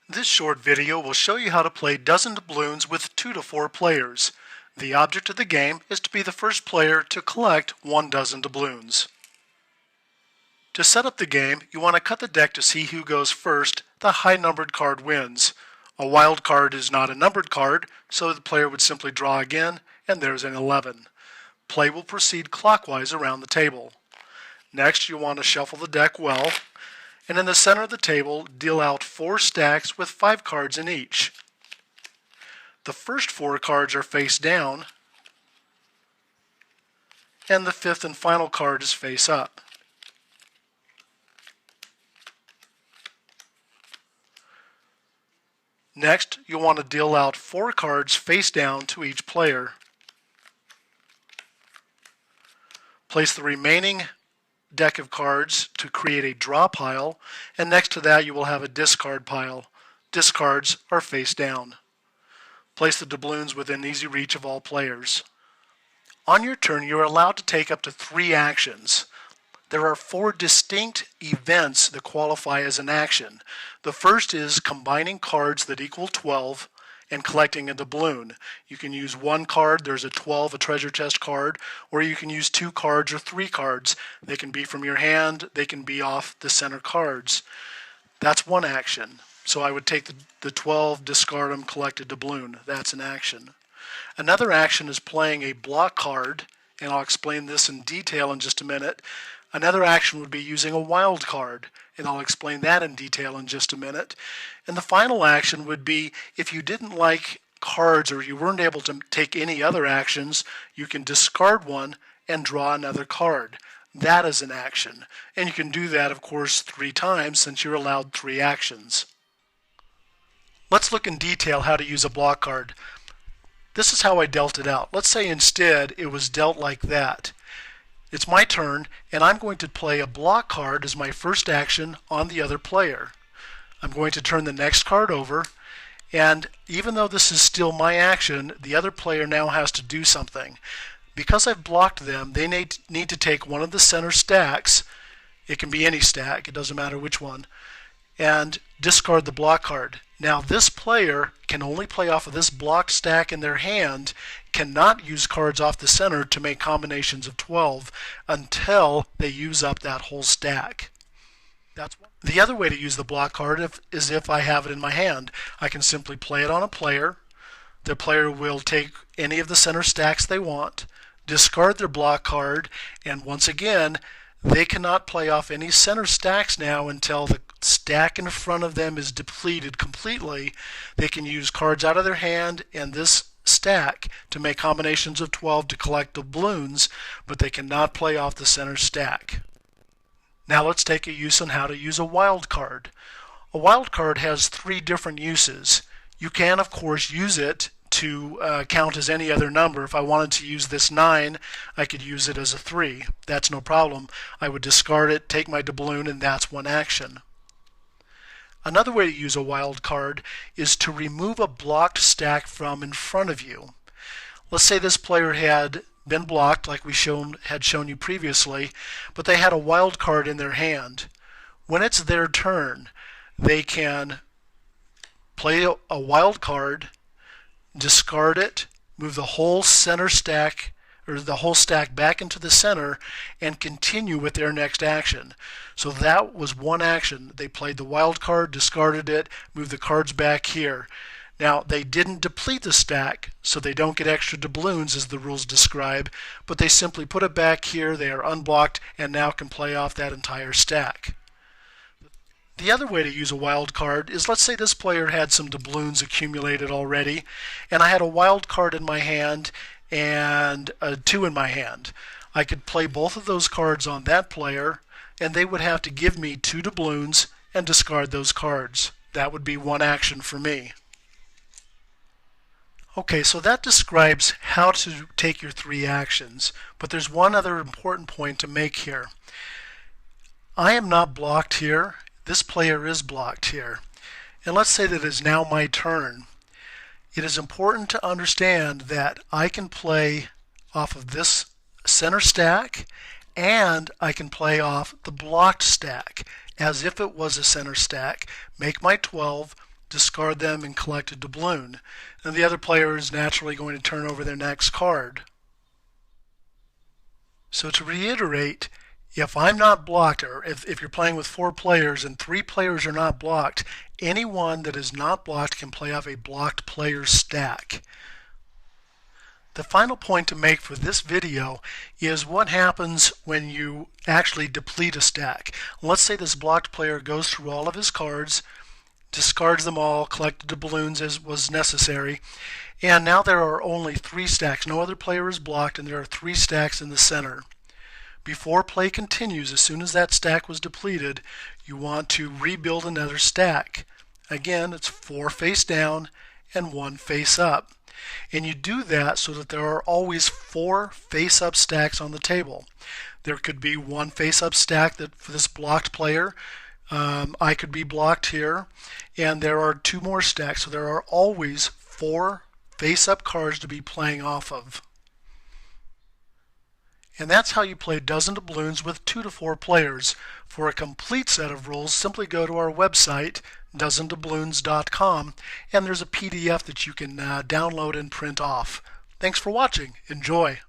This short video will show you how to play dozen doubloons with 2 to 4 players. The object of the game is to be the first player to collect 1 dozen doubloons. To set up the game, you want to cut the deck to see who goes first. The high numbered card wins. A wild card is not a numbered card, so the player would simply draw again, and there's an 11. Play will proceed clockwise around the table. Next, you want to shuffle the deck well, and in the center of the table, deal out 4 stacks with 5 cards in each. The first 4 cards are face down, and the 5th and final card is face up. Next, you'll want to deal out 4 cards face down to each player. Place the remaining deck of cards to create a draw pile, and next to that you will have a discard pile. Discards are face down. Place the doubloons within easy reach of all players. On your turn, you are allowed to take up to 3 actions. There are 4 distinct events that qualify as an action. The first is combining cards that equal 12 and collecting a doubloon. You can use 1 card, there's a 12, a treasure chest card, or you can use 2 cards or 3 cards. They can be from your hand, they can be off the center cards. That's one action. So I would take the 12, discard them, collect a doubloon. That's an action. Another action is playing a block card, and I'll explain this in detail in just a minute. Another action would be using a wild card, and I'll explain that in detail in just a minute. And the final action would be if you didn't like cards or you weren't able to take any other actions, you can discard one and draw another card. That is an action. And you can do that, of course, 3 times since you're allowed 3 actions. Let's look in detail how to use a block card. This is how I dealt it out. Let's say instead it was dealt like that. It's my turn, and I'm going to play a block card as my first action on the other player. I'm going to turn the next card over, and even though this is still my action, the other player now has to do something. Because I've blocked them, they need to take one of the center stacks, it can be any stack, it doesn't matter which one, and discard the block card. Now this player can only play off of this blocked stack in their hand, cannot use cards off the center to make combinations of 12 until they use up that whole stack. The other way to use the block card is if I have it in my hand. I can simply play it on a player. The player will take any of the center stacks they want, discard their block card, and once again, they cannot play off any center stacks now until the stack in front of them is depleted completely. They can use cards out of their hand and this stack to make combinations of 12 to collect doubloons, but they cannot play off the center stack. Now let's take a use on how to use a wild card. A wild card has 3 different uses. You can, of course, use it to count as any other number. If I wanted to use this 9, I could use it as a 3. That's no problem. I would discard it, take my doubloon, and that's one action. Another way to use a wild card is to remove a blocked stack from in front of you. Let's say this player had been blocked like we had shown you previously, but they had a wild card in their hand. When it's their turn, they can play a wild card, discard it, move the whole center stack or the whole stack back into the center and continue with their next action. So that was one action. They played the wild card, discarded it, moved the cards back here. Now they didn't deplete the stack, so they don't get extra doubloons as the rules describe, but they simply put it back here, they are unblocked, and now can play off that entire stack. The other way to use a wild card is, let's say this player had some doubloons accumulated already, and I had a wild card in my hand and a 2 in my hand. I could play both of those cards on that player, and they would have to give me 2 doubloons and discard those cards. That would be one action for me. Okay, so that describes how to take your 3 actions, but there's one other important point to make here. I am not blocked here. This player is blocked here. And let's say that it is now my turn. It is important to understand that I can play off of this center stack and I can play off the blocked stack as if it was a center stack, make my 12, discard them, and collect a doubloon. And the other player is naturally going to turn over their next card. So to reiterate, if I'm not blocked, or if you're playing with 4 players and 3 players are not blocked, anyone that is not blocked can play off a blocked player's stack. The final point to make for this video is what happens when you actually deplete a stack. Let's say this blocked player goes through all of his cards, discards them all, collected the doubloons as was necessary, and now there are only 3 stacks. No other player is blocked, and there are 3 stacks in the center. Before play continues, as soon as that stack was depleted, you want to rebuild another stack. Again, it's 4 face down and 1 face up. And you do that so that there are always 4 face-up stacks on the table. There could be 1 face-up stack that for this blocked player. I could be blocked here, and there are 2 more stacks. So there are always 4 face-up cards to be playing off of. And that's how you play Dozen Doubloons with 2 to 4 players. For a complete set of rules, simply go to our website, dozendoubloons.com, and there's a PDF that you can download and print off. Thanks for watching. Enjoy.